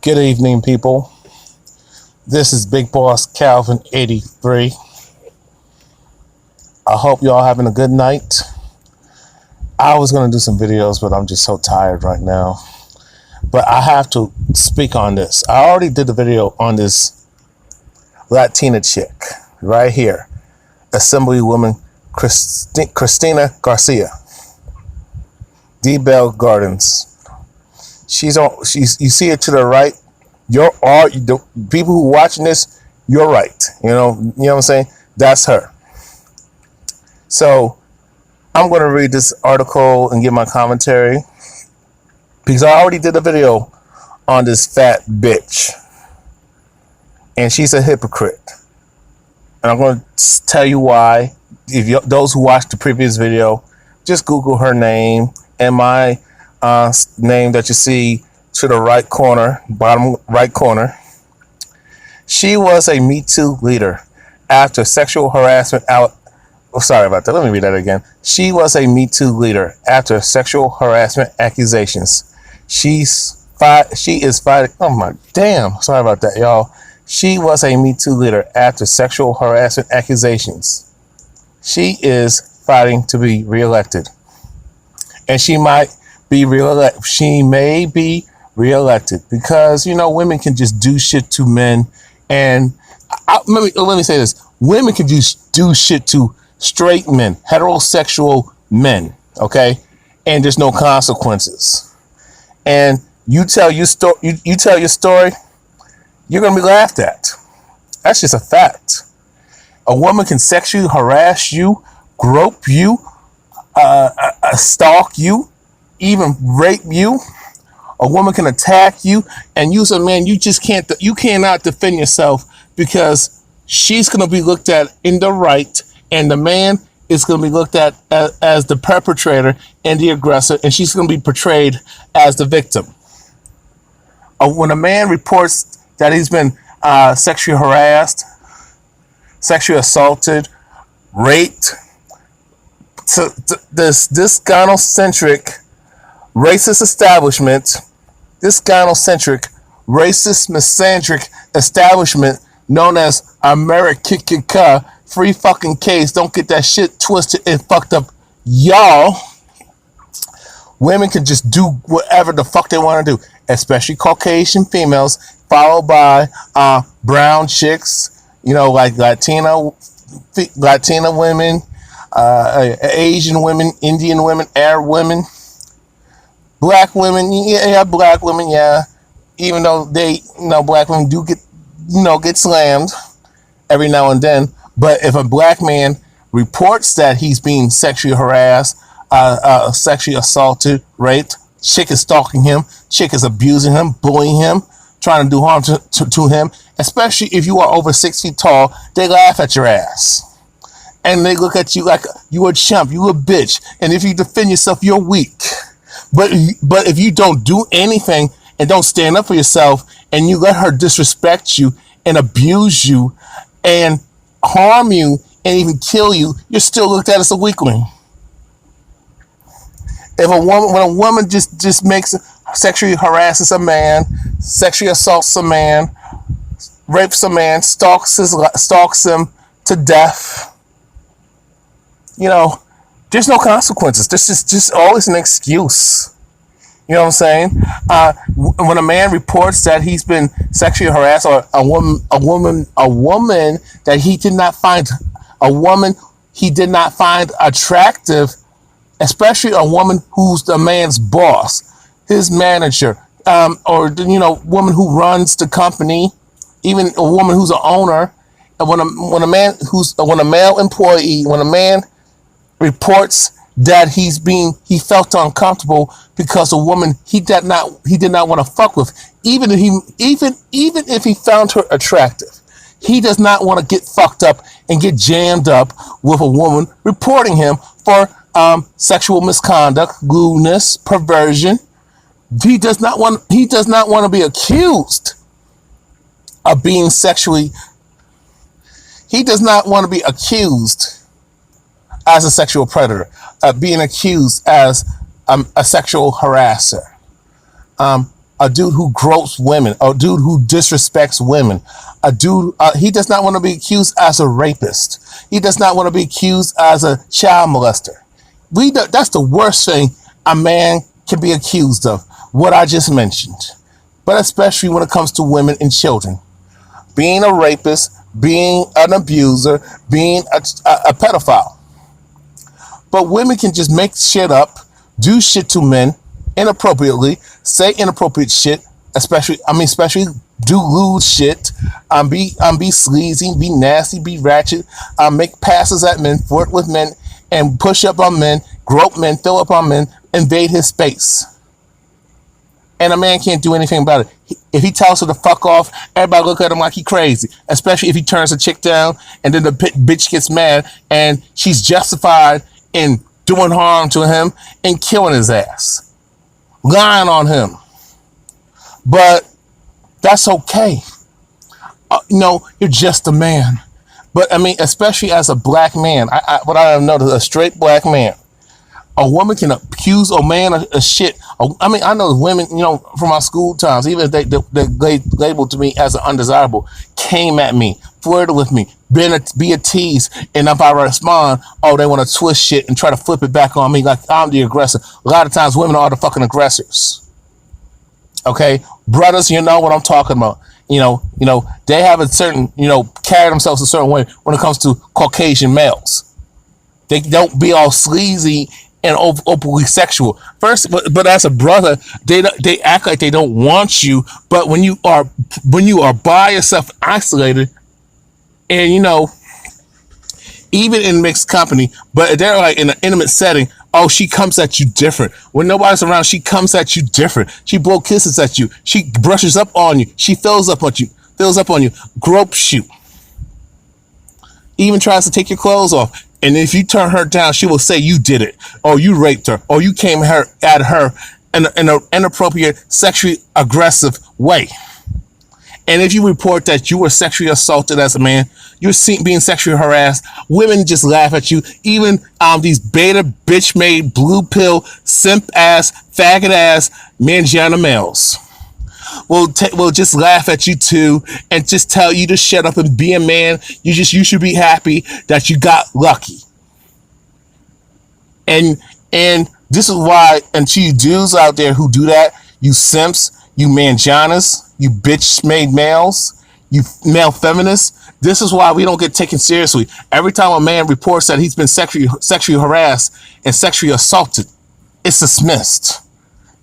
Good evening, people. This is Big Boss Calvin 83. I hope y'all having a good night. I was going to do some videos, but I'm just so tired right now. But I have to speak on this. I already did the video on this Latina chick right here. Assemblywoman Cristina Garcia. D Bell Gardens. She's you see it to the right. The people who watching this, you're right. You know what I'm saying? That's her. So I'm going to read this article and give my commentary because I already did a video on this fat bitch, and she's a hypocrite. And I'm going to tell you why. Those who watched the previous video, just Google her name and my name that you see to the right corner, bottom right corner. She was a Me Too leader after sexual harassment sorry about that. Let me read that again. She was a Me Too leader after sexual harassment accusations. She is fighting. Oh my damn. Sorry about that, y'all. She was a Me Too leader after sexual harassment accusations. She is fighting to be reelected. And she might be reelected. She may be reelected because, women can just do shit to men. And let me say this. Women can just do shit to straight men, heterosexual men, okay? And there's no consequences. And you tell your story, you're going to be laughed at. That's just a fact. A woman can sexually harass you, grope you, stalk you, even rape you. A woman can attack you, and you, as a man, you cannot defend yourself because she's going to be looked at in the right, and the man is going to be looked at as the perpetrator and the aggressor, and she's going to be portrayed as the victim. When a man reports that he's been sexually harassed, sexually assaulted, raped, this gynocentric racist establishment, this gynocentric racist misandric establishment known as America, free fucking case, don't get that shit twisted and fucked up, y'all. Women can just do whatever the fuck they want to do, especially Caucasian females, followed by brown chicks, like Latina women, Asian women, Indian women, Arab women, black women, black women, even though black women do get slammed every now and then. But if a black man reports that he's being sexually harassed, sexually assaulted, raped, chick is stalking him, chick is abusing him, bullying him, trying to do harm to him, especially if you are over 6 feet tall, they laugh at your ass. And they look at you like you a chump, you a bitch. And if you defend yourself, you're weak. But if you don't do anything and don't stand up for yourself and you let her disrespect you and abuse you and harm you and even kill you, you're still looked at as a weakling. When a woman just sexually harasses a man, sexually assaults a man, rapes a man, stalks him to death, there's no consequences. This is just always an excuse. You know what I'm saying? When a man reports that he's been sexually harassed, or a woman that he did not find attractive, especially a woman who's the man's boss, his manager, or woman who runs the company, even a woman who's an owner, and when a male employee, when a man reports that he felt uncomfortable because a woman he did not want to fuck with, even if he found her attractive, he does not want to get fucked up and get jammed up with a woman reporting him for sexual misconduct, lewdness, perversion. He does not want to be accused of being sexually. He does not want to be accused as a sexual predator, being accused as a sexual harasser. a dude who gropes women, a dude who disrespects women, a dude. He does not want to be accused as a rapist. He does not want to be accused as a child molester. That's the worst thing a man can be accused of. What I just mentioned, but especially when it comes to women and children, being a rapist, being an abuser, being a pedophile. But women can just make shit up, do shit to men inappropriately, say inappropriate shit, especially do lewd shit, be sleazy, be nasty, be ratchet, make passes at men, flirt with men, and push up on men, grope men, fill up on men, invade his space. And a man can't do anything about it. If he tells her to fuck off, everybody look at him like he crazy. Especially if he turns a chick down and then the bitch gets mad and she's justified in doing harm to him and killing his ass. Lying on him. But that's okay. You're just a man. But I mean, especially as a black man, what I have noticed, a straight black man, a woman can accuse a man of shit. I know women, from my school times, even if they labeled to me as an undesirable, came at me, flirted with me, be a tease, and if I respond, they want to twist shit and try to flip it back on me like I'm the aggressor. A lot of times women are the fucking aggressors. Okay? Brothers, you know what I'm talking about. They have a certain, carry themselves a certain way when it comes to Caucasian males. They don't be all sleazy and openly sexual. First, but as a brother, they act like they don't want you. But when you are by yourself, isolated, and even in mixed company, but they're like in an intimate setting. Oh, she comes at you different. When nobody's around, she comes at you different. She blow kisses at you. She brushes up on you. She fills up on you, gropes you. Even tries to take your clothes off. And if you turn her down, she will say you did it, or you raped her, or you came at her in an inappropriate, sexually aggressive way. And if you report that you were sexually assaulted as a man, you're being sexually harassed, women just laugh at you. Even these beta bitch made blue pill simp ass faggot ass mangiana males will just laugh at you too and just tell you to shut up and be a man. You should be happy that you got lucky. And this is why, and to you dudes out there who do that, you simps, you mangianas, you bitch made males, you male feminists, this is why we don't get taken seriously. Every time a man reports that he's been sexually harassed and sexually assaulted, it's dismissed.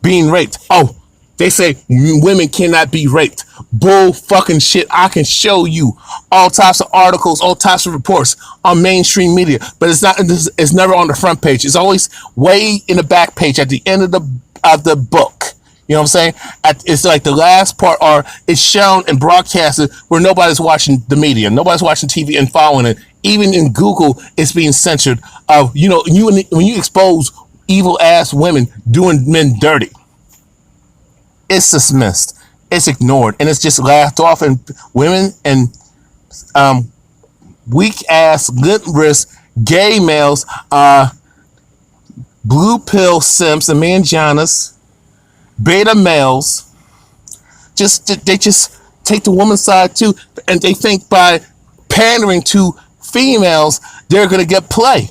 Being raped. Oh, they say women cannot be raped. Bull fucking shit. I can show you all types of articles, all types of reports on mainstream media, but it's never on the front page. It's always way in the back page at the end of the book. You know what I'm saying? It's like the last part, or it's shown and broadcasted where nobody's watching the media, nobody's watching TV and following it. Even in Google, it's being censored. When you expose evil ass women doing men dirty, it's dismissed, it's ignored, and it's just laughed off. And women and weak ass, limp wrist, gay males, blue pill simps and mangianas, beta males, they just take the woman's side too, and they think by pandering to females they're gonna get play.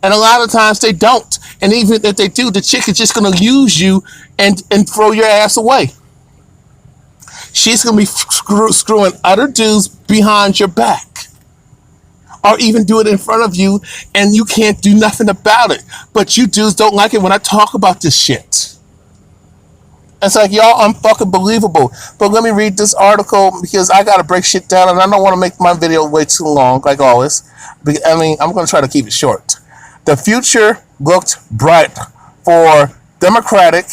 And a lot of times they don't. And even if they do, the chick is just gonna use you and throw your ass away. She's gonna be screwing other dudes behind your back, or even do it in front of you, and you can't do nothing about it. But you dudes don't like it when I talk about this shit. It's like, y'all unfucking believable. But let me read this article because I gotta break shit down, and I don't want to make my video way too long, like always. I'm gonna try to keep it short. The future looked bright for Democratic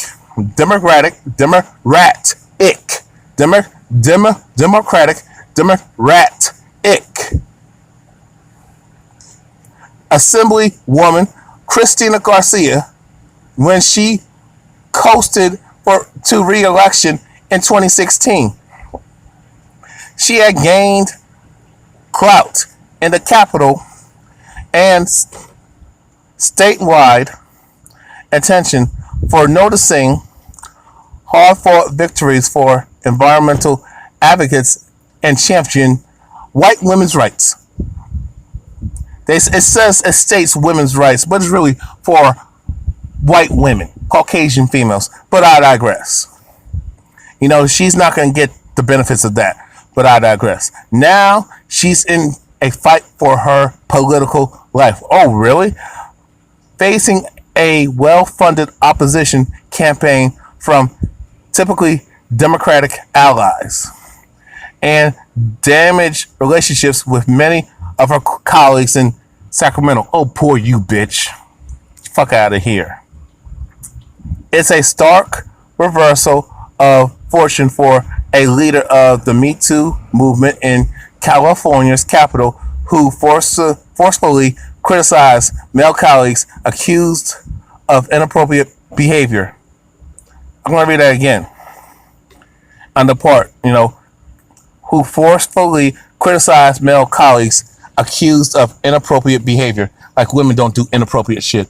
Assemblywoman Cristina Garcia when she coasted to re-election in 2016. She had gained clout in the Capitol and statewide attention for noticing hard-fought victories for environmental advocates and champion white women's rights. It states women's rights, but it's really for white women, Caucasian females. But I digress. She's not going to get the benefits of that. But I digress. Now she's in a fight for her political life. Oh, really? Facing a well-funded opposition campaign from typically Democratic allies and damaged relationships with many of her colleagues in Sacramento. Oh, poor you, bitch. Fuck out of here. It's a stark reversal of fortune for a leader of the Me Too movement in California's capital who forcefully criticized male colleagues accused of inappropriate behavior. I'm going to read that again. On the part, who forcefully criticized male colleagues accused of inappropriate behavior. Like women don't do inappropriate shit.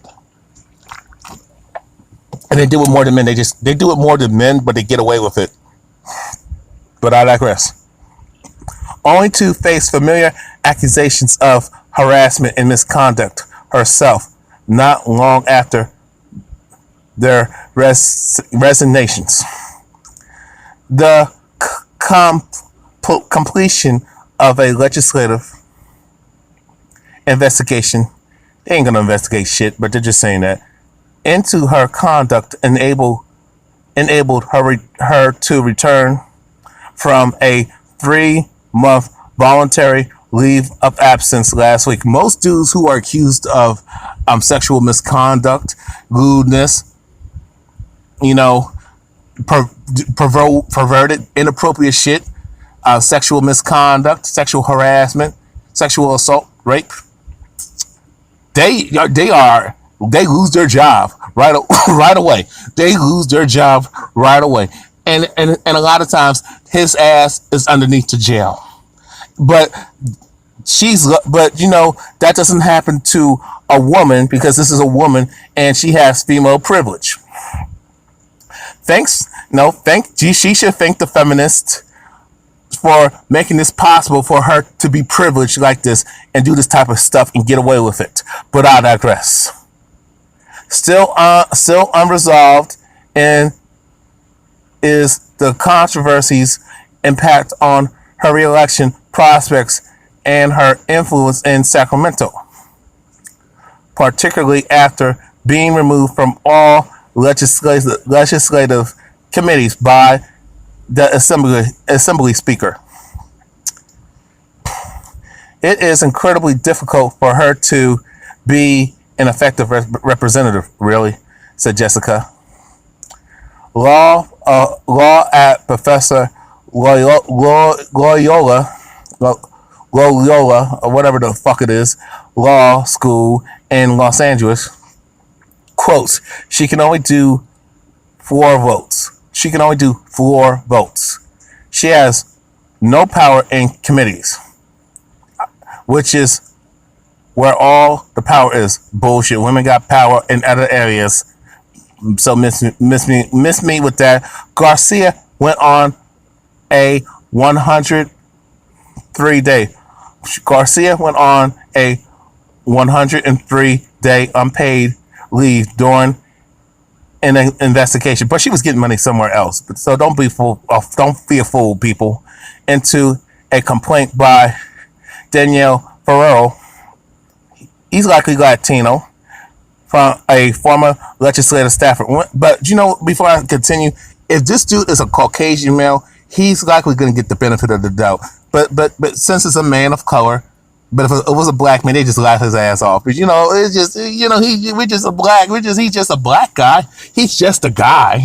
And they do it more than men. They do it more than men, but they get away with it. But I digress. Only to face familiar accusations of harassment and misconduct herself not long after their resignations. The completion of a legislative investigation, they ain't gonna investigate shit, but they're just saying that, into her conduct enabled her to return from a 3-month voluntary leave of absence last week. Most dudes who are accused of sexual misconduct, lewdness, perverted, inappropriate shit, sexual misconduct, sexual harassment, sexual assault, rape, they lose their job right away. They lose their job right away. And a lot of times his ass is underneath the jail. But that doesn't happen to a woman because this is a woman and she has female privilege. She should thank the feminists for making this possible for her to be privileged like this and do this type of stuff and get away with it. But I digress. Still unresolved and is the controversy's impact on her reelection prospects and her influence in Sacramento, particularly after being removed from all legislative committees by the assembly speaker. It is incredibly difficult for her to be an effective representative, really, said Jessica. Law at Professor Loyola, or whatever the fuck it is, law school in Los Angeles, quotes, she can only do 4 votes. She can only do 4 votes. She has no power in committees, which is where all the power is. Bullshit. Women got power in other areas. So miss me with that. Garcia went on a 103-day. Garcia went on a 103-day unpaid leave during an investigation, but she was getting money somewhere else. So don't be a fool, people. Into a complaint by Daniel Ferrero. He's likely Latino, from a former legislative staffer. But before I continue, if this dude is a Caucasian male, he's likely going to get the benefit of the doubt. But since it's a man of color, but if it was a black man, they just laugh his ass off. But it's just he's just a black guy. He's just a guy,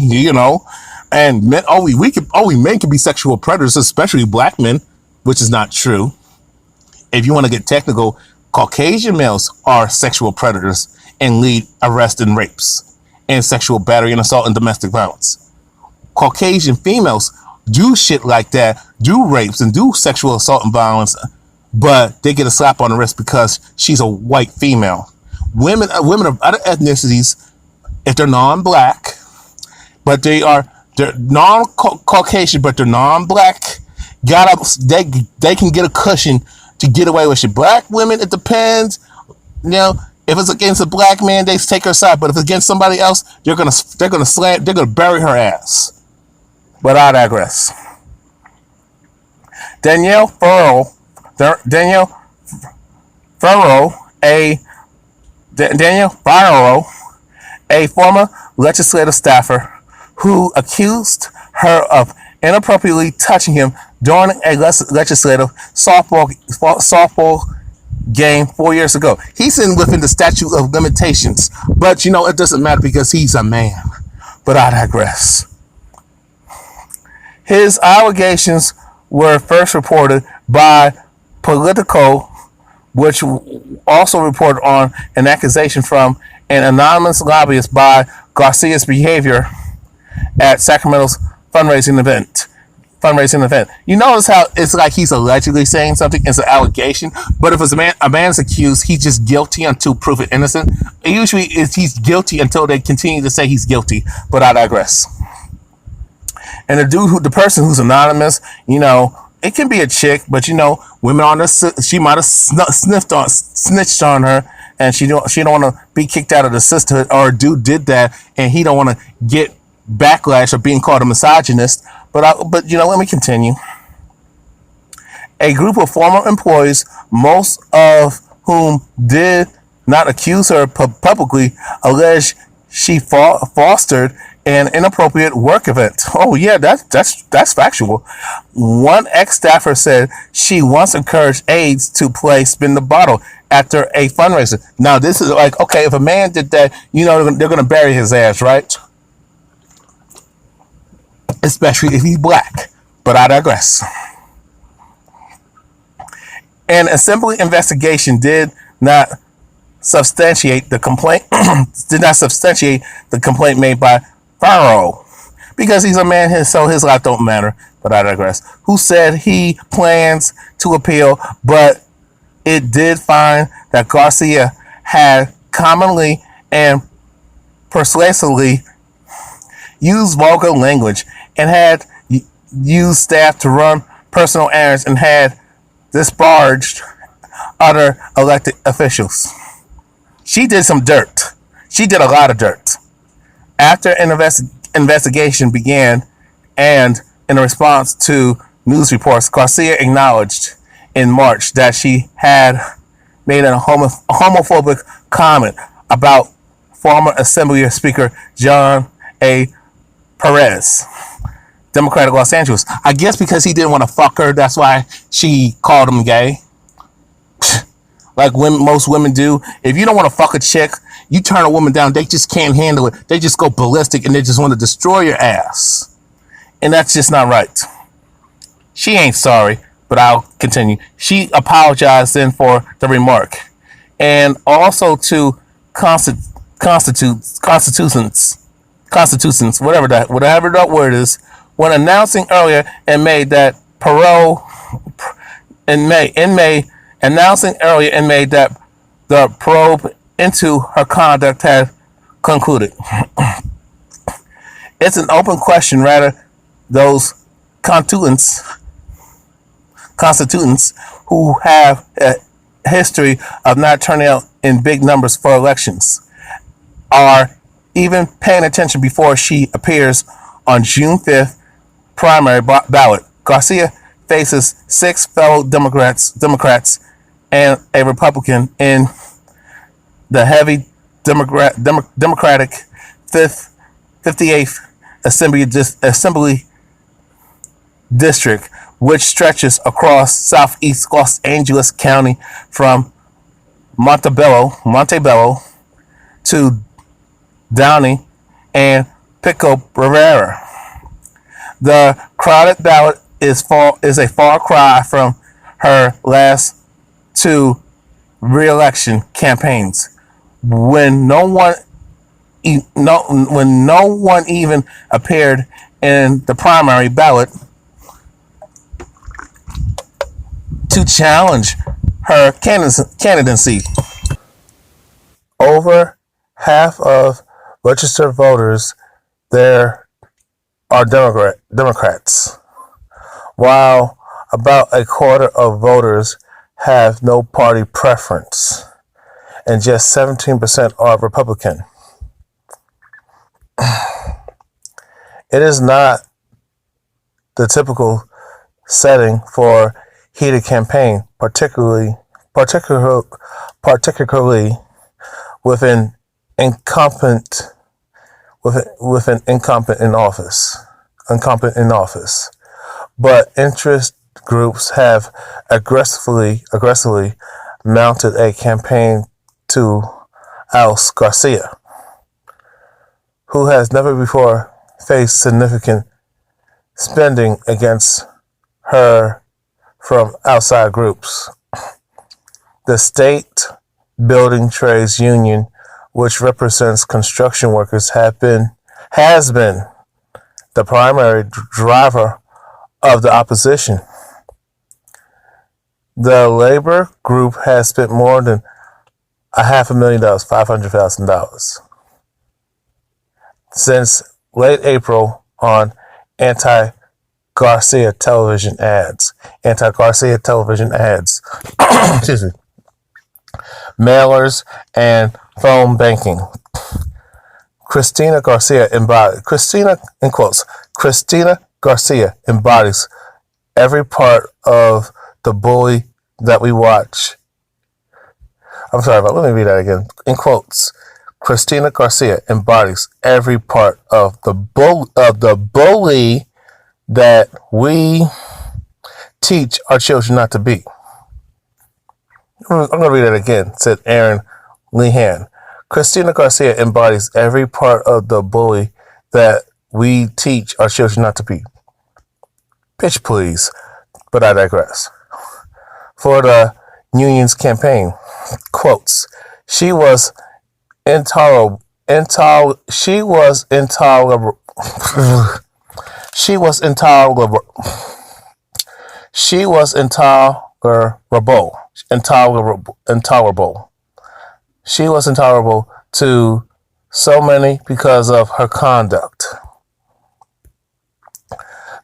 And men, only men can be sexual predators, especially black men, which is not true. If you want to get technical, Caucasian males are sexual predators and lead arrests and rapes and sexual battery and assault and domestic violence. Caucasian females do shit like that, do rapes and do sexual assault and violence, but they get a slap on the wrist because she's a white female. Women of other ethnicities, if they're non-black, but they are They're non-Caucasian, but they're non-black. Got up, they can get a cushion to get away with shit. Black women, it depends. You know, if it's against a black man, they take her side. But if it's against somebody else, they're gonna bury her ass. But I digress. Danielle Furrow, Danielle Furrow, a Danielle Furrow, a former legislative staffer who accused her of inappropriately touching him during a legislative softball game 4 years ago. He's within the statute of limitations, but it doesn't matter because he's a man. But I digress. His allegations were first reported by Politico, which also reported on an accusation from an anonymous lobbyist by Garcia's behavior at Sacramento's fundraising event. You notice how it's like he's allegedly saying something, it's an allegation, but if it's a man's accused, he's just guilty until proven innocent. Usually he's guilty until they continue to say he's guilty, but I digress. And the person who's anonymous, it can be a chick, but women on this, she might have snitched on her, and she don't want to be kicked out of the sisterhood, or a dude did that, and he don't want to get backlash of being called a misogynist. But let me continue. A group of former employees, most of whom did not accuse her publicly, alleged she fostered an inappropriate work event. Oh yeah, that's factual. One ex-staffer said she once encouraged aides to play spin the bottle after a fundraiser. Now this is like, okay, if a man did that, they're gonna bury his ass, right? Especially if he's black. But I digress. An assembly investigation did not substantiate the complaint made by Furrow, because he's a man, so his life don't matter. But I digress. Who said he plans to appeal, but it did find that Garcia had commonly and persuasively used vulgar language and had used staff to run personal errands and had disparaged other elected officials. She did some dirt. She did a lot of dirt. After an investigation began, and in response to news reports, Garcia acknowledged in March that she had made a homophobic comment about former Assembly Speaker John A. Perez, Democrat of Los Angeles. I guess because he didn't want to fuck her, that's why she called him gay. Like most women do. If you don't want to fuck a chick, you turn a woman down, they just can't handle it. They just go ballistic and they just want to destroy your ass. And that's just not right. She ain't sorry, but I'll continue. She apologized then for the remark. And also to constituents, whatever that word is, when announcing earlier in May that the probe into her conduct had concluded. It's an open question. Rather, those constituents who have a history of not turning out in big numbers for elections are even paying attention before she appears on June 5th primary ballot. Garcia faces 6 fellow Democrats and a Republican in the heavy Democratic 58th Assembly District, which stretches across southeast Los Angeles County from Montebello to Downey and Pico Rivera. The crowded ballot is a far cry from her last 2 re-election campaigns, when no one even appeared in the primary ballot to challenge her candidacy. Over half of registered voters, their are Democrats, while about a quarter of voters have no party preference, and just 17% are Republican. It is not the typical setting for heated campaign, particularly with an incumbent incumbent in office. But interest groups have aggressively mounted a campaign to oust Garcia, who has never before faced significant spending against her from outside groups. The State Building Trades Union, which represents construction workers, has been the primary driver of the opposition. The labor group has spent more than $500,000, $500,000, since late April on anti-Garcia television ads. Excuse me. Mailers and phone banking. Cristina Garcia embodies every part of the bully that we watch. I'm sorry, but let me read that again. In quotes, Cristina Garcia embodies every part of the bully that we teach our children not to be. I'm going to read it again, said Aaron Lehan. Cristina Garcia embodies every part of the bully that we teach our children not to be. Bitch, please. But I digress. For the union's campaign, quotes, she was intolerable. She was intolerable. She was intolerable. She was intolerable. She was intolerable to so many because of her conduct.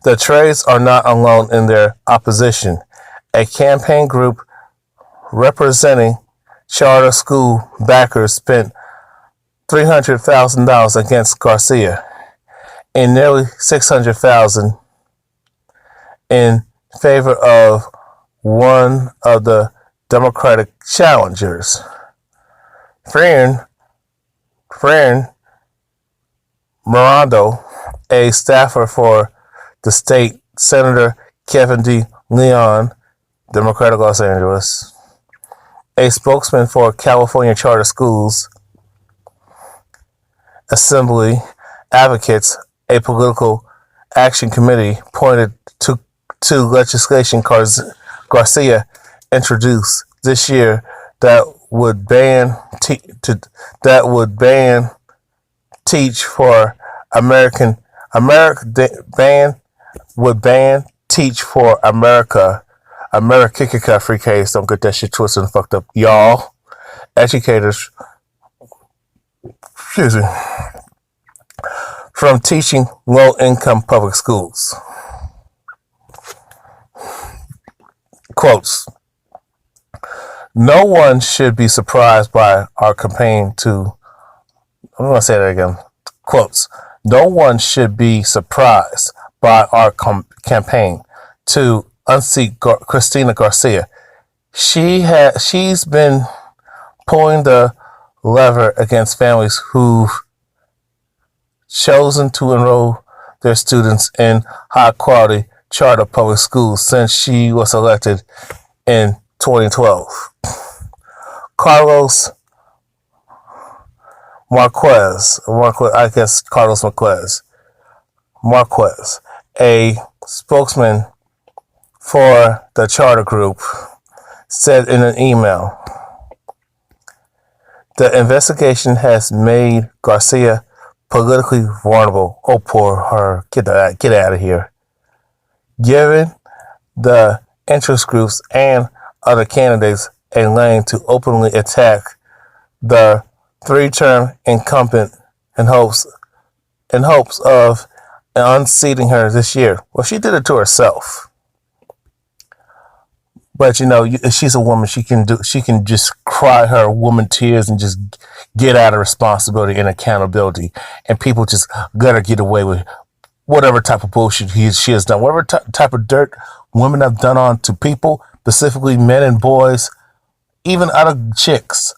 The trades are not alone in their opposition. A campaign group representing charter school backers spent $300,000 against Garcia and nearly $600,000 in favor of one of the Democratic challengers. Fran Mirando, a staffer for the state, Senator Kevin D. Leon, Democratic Los Angeles, a spokesman for California Charter Schools Assembly Advocates, a political action committee, pointed to legislation Garcia introduced this year that would ban teach for America free case. Don't get that shit twisted and fucked up, y'all. Educators, excuse me, from teaching low-income public schools. Quotes. No one should be surprised by our campaign to, I'm going to say that again. Quotes. No one should be surprised by our campaign to unseat Cristina Garcia. She's been pulling the lever against families who've chosen to enroll their students in high-quality charter public schools since she was elected in 2012. Carlos Marquez, a spokesman for the charter group, said in an email, the investigation has made Garcia politically vulnerable. Oh, poor her. Get out of here. Giving the interest groups and other candidates a lane to openly attack the three-term incumbent in hopes of and unseating her this year. Well, she did it to herself. But if she's a woman, she can do. She can just cry her woman tears and just get out of responsibility and accountability. And people just gotta get away with whatever type of bullshit she has done, whatever type of dirt women have done on to people, specifically men and boys, even other chicks.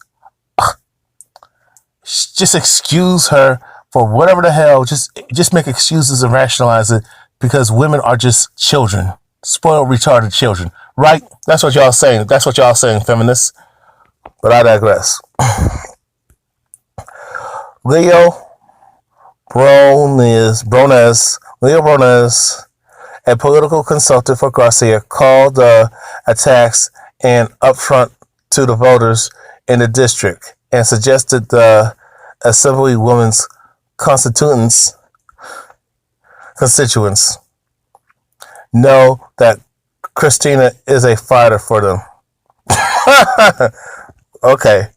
Just excuse her for whatever the hell. Just make excuses and rationalize it because women are just children, spoiled, retarded children, right? That's what y'all saying. That's what y'all saying, feminists. But I digress. Leo Brones, a political consultant for Garcia, called the attacks an affront to the voters in the district and suggested the Assemblywoman's constituents know that Cristina is a fighter for them. Okay.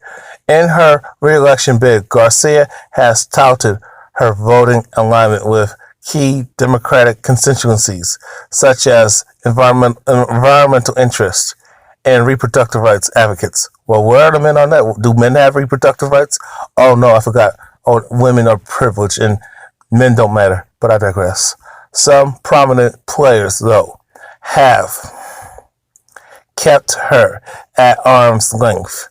In her re-election bid, Garcia has touted her voting alignment with key Democratic constituencies, such as environmental interests and reproductive rights advocates. Well, where are the men on that? Do men have reproductive rights? Oh, no, I forgot. Oh, women are privileged and men don't matter, but I digress. Some prominent players, though, have kept her at arm's length,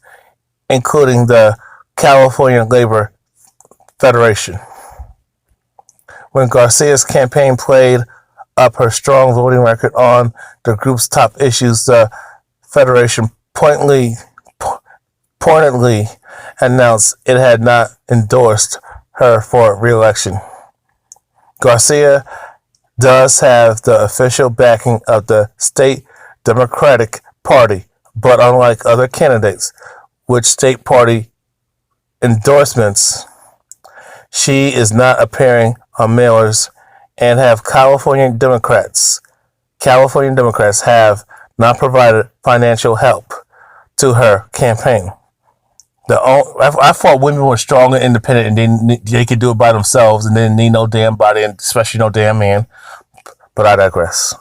including the California Labor Federation. When Garcia's campaign played up her strong voting record on the group's top issues, the Federation pointedly announced it had not endorsed her for re-election. Garcia does have the official backing of the state Democratic Party, but unlike other candidates with state party endorsements, she is not appearing on mailers and California Democrats have not provided financial help to her campaign. I thought women were strong and independent and they could do it by themselves and didn't need no damn body, and especially no damn man. But I digress.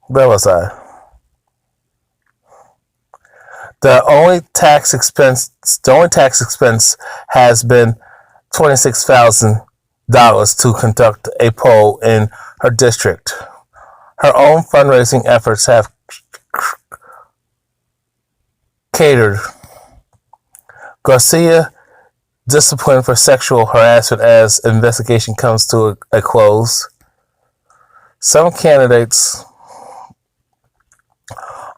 Where was I? The only tax expense has been $26,000 to conduct a poll in her district. Her own fundraising efforts have catered Garcia disciplined for sexual harassment as investigation comes to a close. Some candidates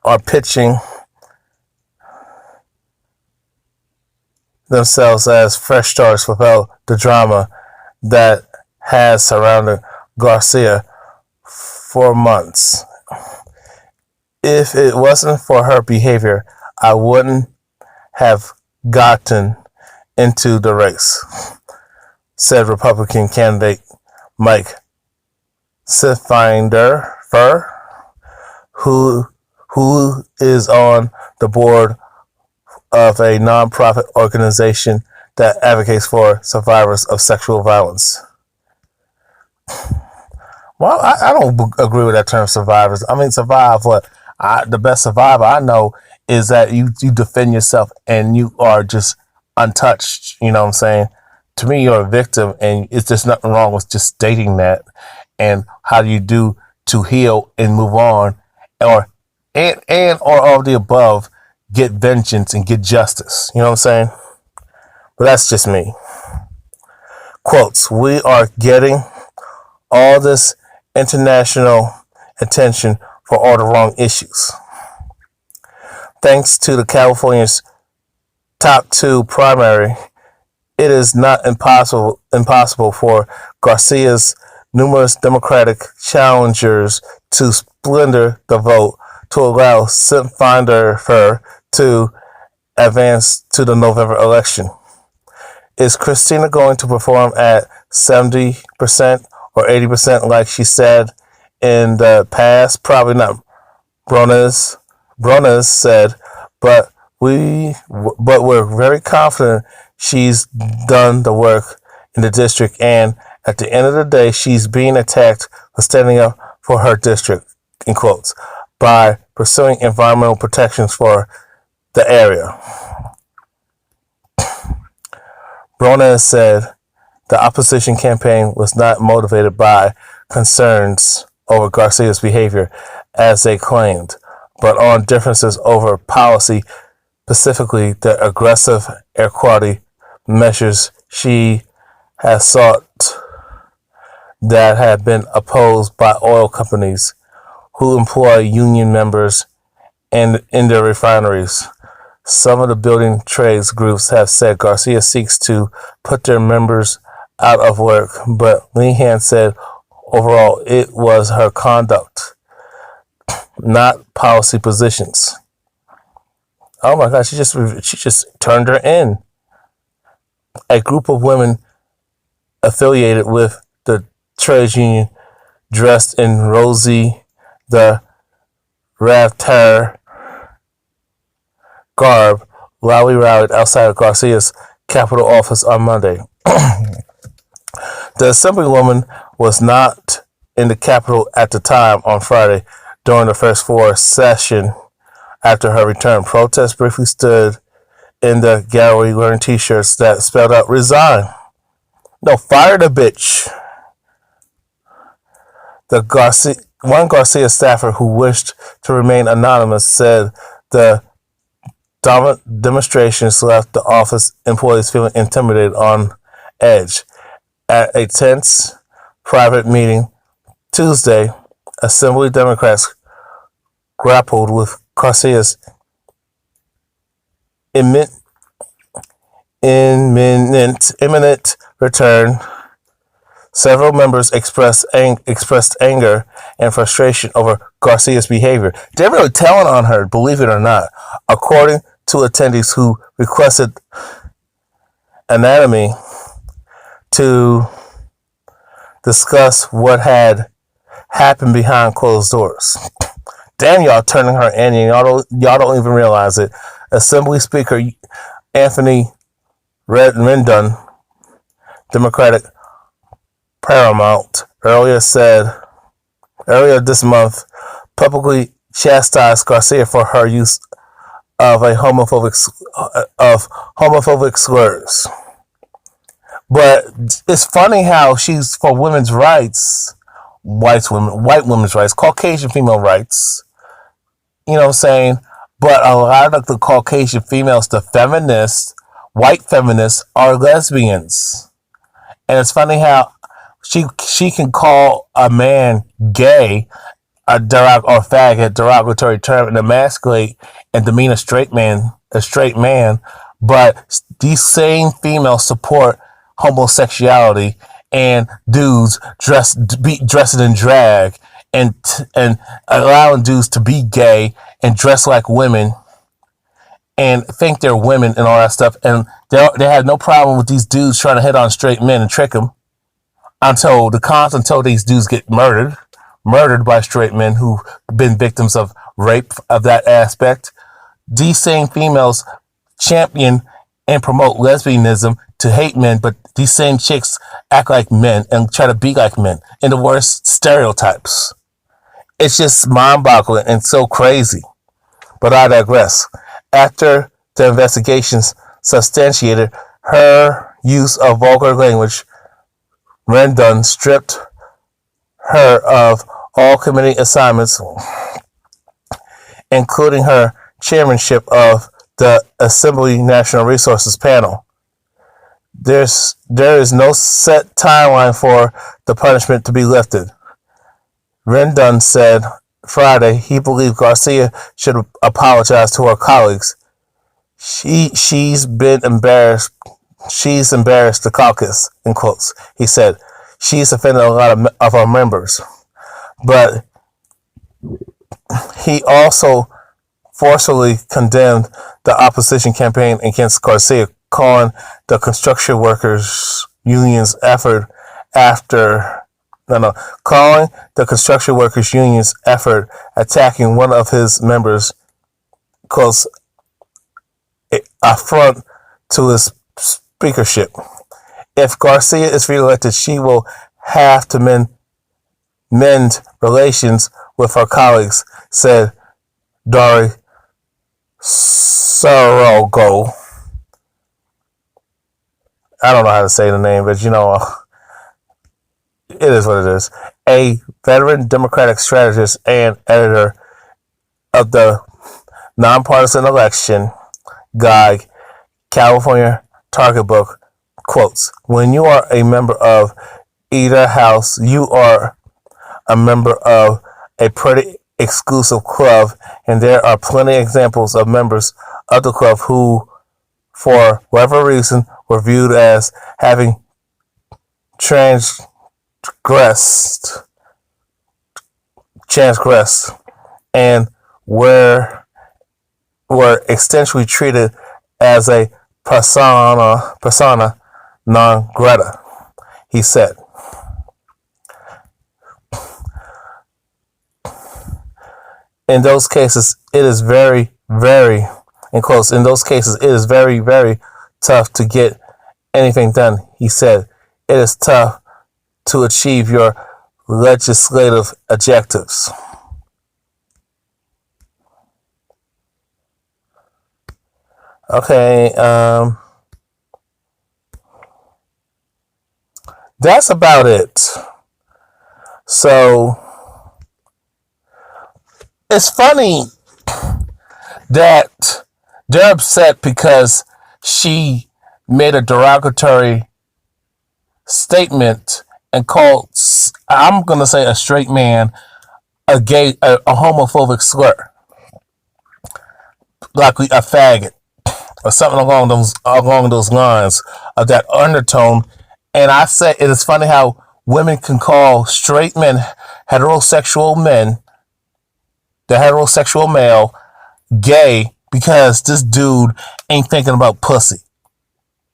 are pitching themselves as fresh starts without the drama that has surrounded Garcia for months. If it wasn't for her behavior, I wouldn't have gotten into the race, said Republican candidate Mike Sitfinder, who is on the board of a nonprofit organization that advocates for survivors of sexual violence. Well, I don't agree with that term, survivors. I mean, survive what? The best survivor I know is that you defend yourself and you are just untouched. You know what I'm saying? To me, you're a victim, and it's just nothing wrong with just stating that. And how do you do to heal and move on, or all of the above, get vengeance and get justice? You know what I'm saying? But that's just me. Quotes: we are getting all this international attention for all the wrong issues. Thanks to the California's top two primary, it is not impossible for Garcia's numerous Democratic challengers to splinter the vote to allow Sitfinder to advance to the November election. Is Cristina going to perform at 70% or 80% like she said in the past? Probably not, Brones said, but we're very confident she's done the work in the district, and at the end of the day, she's being attacked for standing up for her district, in quotes, by pursuing environmental protections for the area. Brones said the opposition campaign was not motivated by concerns over Garcia's behavior, as they claimed, but on differences over policy, specifically the aggressive air quality measures she has sought that have been opposed by oil companies who employ union members and in their refineries. Some of the building trades groups have said Garcia seeks to put their members out of work, but Lehan said overall it was her conduct, not policy positions. Oh my gosh, she just turned her in. A group of women affiliated with the trades union dressed in Rosie the Rafter garb loudly rallied outside of Garcia's Capitol office on Monday. The Assemblywoman was not in the Capitol at the time on Friday during the first floor session after her return. Protests briefly stood in the gallery wearing t-shirts that spelled out resign. No, fire the bitch. One Garcia staffer who wished to remain anonymous said the demonstrations left the office employees feeling intimidated on edge. At a tense private meeting Tuesday, Assembly Democrats grappled with Garcia's imminent return. Several members expressed anger and frustration over Garcia's behavior. They're really telling on her, believe it or not, according to attendees who requested anonymity to discuss what had happened behind closed doors. Damn, y'all turning her in, and y'all don't even realize it. Assembly Speaker Anthony Rendon, Democratic Paramount, earlier this month, publicly chastised Garcia for her use of homophobic slurs. But it's funny how she's for women's rights, white women's rights, Caucasian female rights. You know what I'm saying? But a lot of the Caucasian females, the feminists, white feminists, are lesbians. And it's funny how she can call a man gay, or fag, a derogatory term, and emasculate and demean a straight man, but these same females support homosexuality and dudes dressing in drag and allowing dudes to be gay and dress like women and think they're women and all that stuff, and they have no problem with these dudes trying to hit on straight men and trick them until these dudes get murdered by straight men who've been victims of rape of that aspect. These same females champion and promote lesbianism to hate men, but these same chicks act like men and try to be like men in the worst stereotypes. It's just mind-boggling and so crazy. But I digress. After the investigations substantiated her use of vulgar language, Rendon stripped her of all committee assignments, including her chairmanship of the Assembly National Resources Panel. There is no set timeline for the punishment to be lifted. Rendon said Friday he believed Garcia should apologize to her colleagues. She's embarrassed the caucus, in quotes. He said she's offended a lot of our members. But he also forcefully condemned the opposition campaign against Garcia, calling the construction workers union's attacking one of his members close affront to his speakership. If Garcia is reelected, she will have to mend relations with her colleagues, said Dari Sorogo. I don't know how to say the name, but it is what it is. A veteran Democratic strategist and editor of the nonpartisan election guide, California Target Book, quotes, when you are a member of either house, you are a member of a pretty exclusive club, and there are plenty of examples of members of the club who, for whatever reason, were viewed as having transgressed, and were extensively treated as a persona non grata, he said. In those cases, it is very, very, in quotes, in those cases, it is very, very tough to get anything done, he said. It is tough to achieve your legislative objectives. Okay, that's about it. So, it's funny that they're upset because she made a derogatory statement and called, I'm going to say, a straight man a homophobic slur, like a faggot or something along those lines of that undertone. And I said it is funny how women can call straight men, heterosexual men, the heterosexual male, gay because this dude ain't thinking about pussy.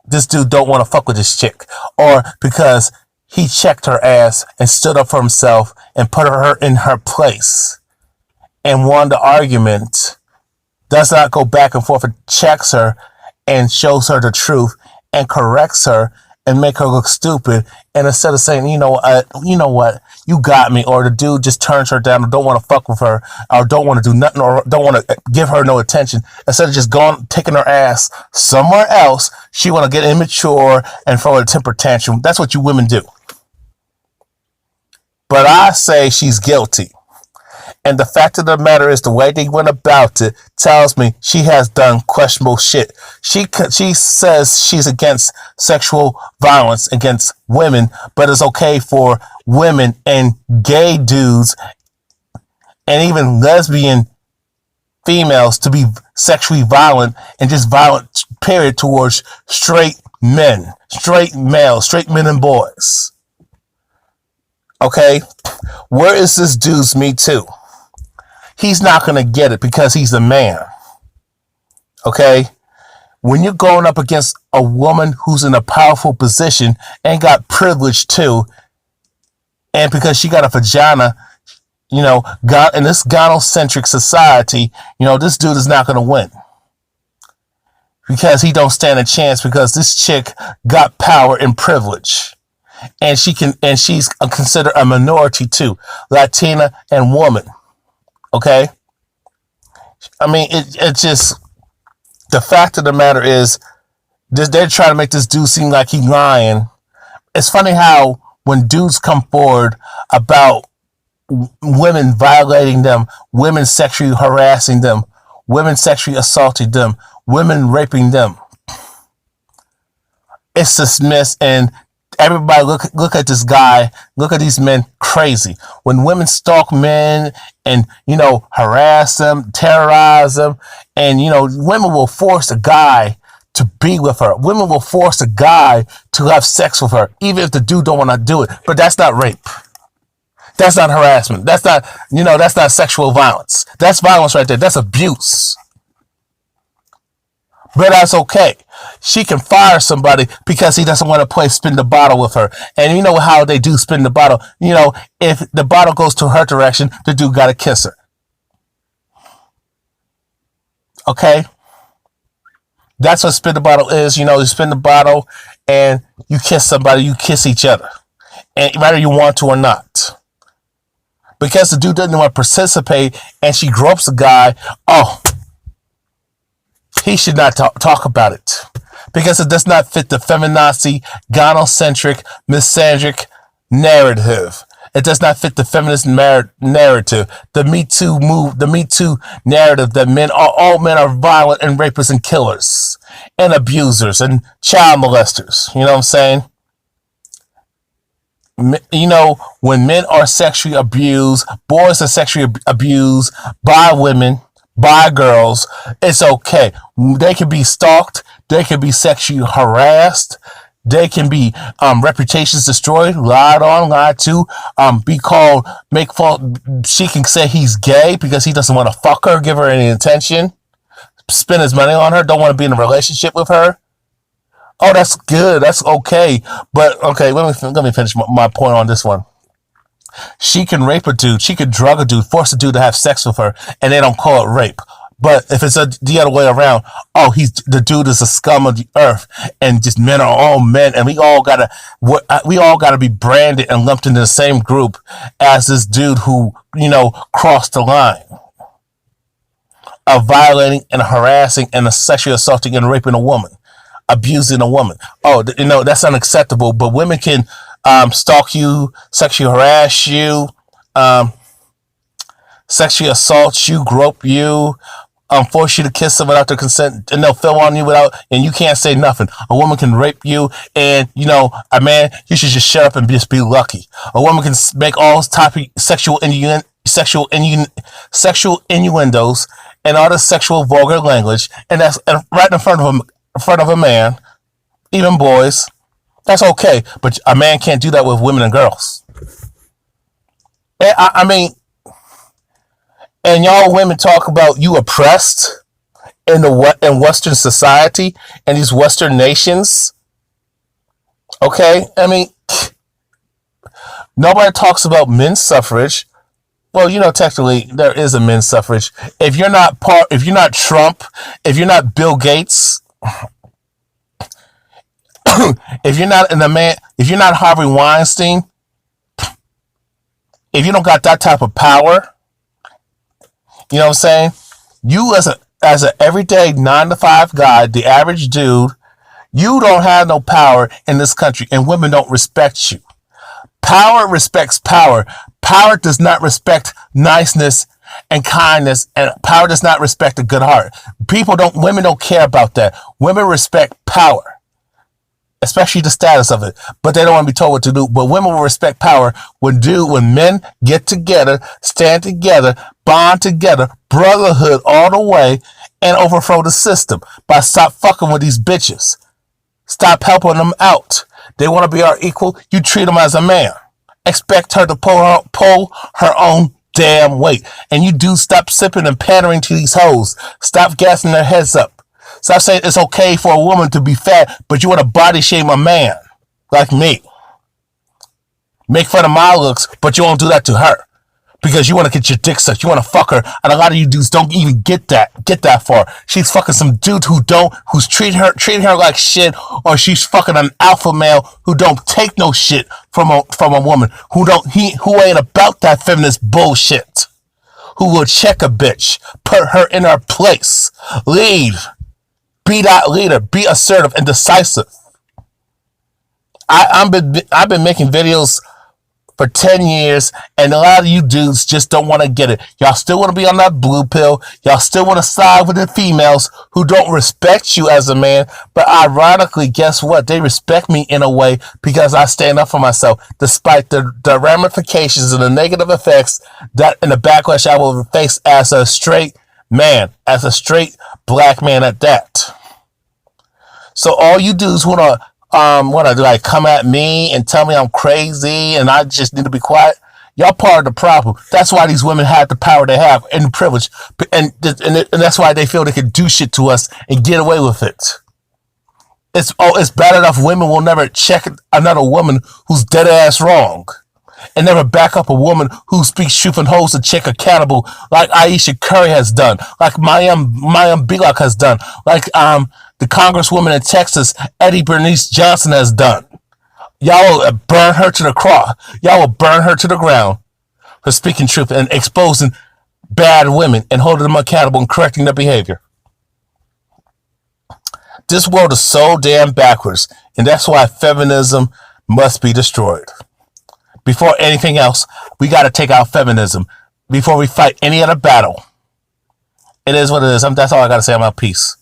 This dude don't want to fuck with this chick. Or because he checked her ass and stood up for himself and put her in her place and won the argument, does not go back and forth and checks her and shows her the truth and corrects her and make her look stupid. And instead of saying, you know what, you got me, or the dude just turns her down or don't want to fuck with her or don't want to do nothing or don't want to give her no attention, instead of just taking her ass somewhere else, she want to get immature and throw a temper tantrum. That's what you women do. But I say she's guilty. And the fact of the matter is, the way they went about it tells me she has done questionable shit. She says she's against sexual violence against women, but it's okay for women and gay dudes and even lesbian females to be sexually violent and just violent, period, towards straight men, straight males, straight men and boys. Okay? Where is this dude's Me Too? He's not going to get it because he's a man. Okay? When you're going up against a woman who's in a powerful position and got privilege too, and because she got a vagina, God, in this gynocentric society, this dude is not going to win. Because he don't stand a chance, because this chick got power and privilege. And she's considered a minority too, Latina and woman. Okay? I mean, it just, the fact of the matter is, they're trying to make this dude seem like he's lying. It's funny how when dudes come forward about women violating them, women sexually harassing them, women sexually assaulting them, women raping them, it's dismissed, and everybody look at this guy, look at these men crazy. When women stalk men and, harass them, terrorize them, and, women will force a guy to be with her. Women will force a guy to have sex with her, even if the dude don't want to do it. But that's not rape. That's not harassment. That's not, that's not sexual violence. That's violence right there. That's abuse. But that's okay. She can fire somebody because he doesn't want to spin the bottle with her. And you know how they do spin the bottle. If the bottle goes to her direction, the dude got to kiss her. Okay? That's what spin the bottle is. You spin the bottle and you kiss somebody, you kiss each other, and whether you want to or not. Because the dude doesn't want to participate, and she gropes a guy, oh, he should not talk about it. Because it does not fit the feminazi, gynocentric, misandric narrative. It does not fit the feminist narrative, the Me Too narrative that all men are violent and rapists and killers and abusers and child molesters. You know what I'm saying? You know, when men are sexually abused, boys are sexually abused by women, by girls, it's okay. They can be stalked, they can be sexually harassed, they can be reputations destroyed, lied on, lied to, be called, make fault. She can say he's gay because he doesn't want to fuck her, give her any attention, spend his money on her, don't want to be in a relationship with her. Oh, that's good. That's okay. But okay, let me finish my point on this one. She can rape a dude. She can drug a dude, force a dude to have sex with her, and they don't call it rape. But if it's the other way around, oh, the dude is a scum of the earth, and just men are all men, and we all gotta be branded and lumped into the same group as this dude who, crossed the line of violating and harassing and sexually assaulting and raping a woman, abusing a woman. Oh, that's unacceptable. But women can stalk you, sexually harass you, sexually assault you, grope you, force you to kiss them without their consent, and they'll fill on you and you can't say nothing. A woman can rape you, and a man, you should just shut up and just be lucky. A woman can make all type of sexual innuendos and all this sexual vulgar language, and that's right in front of a man, even boys. That's okay, but a man can't do that with women and girls. I mean, and y'all women talk about you oppressed in Western society and these Western nations. Okay, I mean, nobody talks about men's suffrage. Well, technically there is a men's suffrage. If you're not Trump, if you're not Bill Gates, if you're not Harvey Weinstein, if you don't got that type of power, you know what I'm saying? You as a everyday 9-to-5 guy, the average dude, you don't have no power in this country, and women don't respect you. Power respects power. Power does not respect niceness and kindness, and power does not respect a good heart. Women don't care about that. Women respect power, especially the status of it, but they don't want to be told what to do. But women will respect power when men get together, stand together, bond together, brotherhood all the way, and overthrow the system by stop fucking with these bitches. Stop helping them out. They want to be our equal. You treat them as a man. Expect her to pull her own damn weight. And you do stop sipping and pandering to these hoes. Stop gassing their heads up. Stop saying it's okay for a woman to be fat, but you want to body shame a man like me. Make fun of my looks, but you won't do that to her because you want to get your dick sucked. You want to fuck her, and a lot of you dudes don't even get that far. She's fucking some dude who's treating her like shit, or she's fucking an alpha male who don't take no shit from a woman who ain't about that feminist bullshit. Who will check a bitch, put her in her place, lead. Be that leader. Be assertive and decisive. I've been making videos for 10 years, and a lot of you dudes just don't want to get it. Y'all still want to be on that blue pill. Y'all still want to side with the females who don't respect you as a man. But ironically, guess what? They respect me in a way because I stand up for myself, despite the ramifications and the negative effects that and the backlash I will face as a straight man, as a straight black man at that. So all you dudes wanna like come at me and tell me I'm crazy and I just need to be quiet. Y'all part of the problem. That's why these women have the power they have and the privilege, and that's why they feel they can do shit to us and get away with it. It's bad enough women will never check another woman who's dead ass wrong, and never back up a woman who speaks truth and holds the chick accountable, like Aisha Curry has done, like Mayim Bilak has done, like the Congresswoman in Texas, Eddie Bernice Johnson, has done. Y'all will burn her to the cross. Y'all will burn her to the ground for speaking truth and exposing bad women and holding them accountable and correcting their behavior. This world is so damn backwards, and that's why feminism must be destroyed. Before anything else, we got to take out feminism before we fight any other battle. It is what it is. That's all I got to say. I'm out. Peace.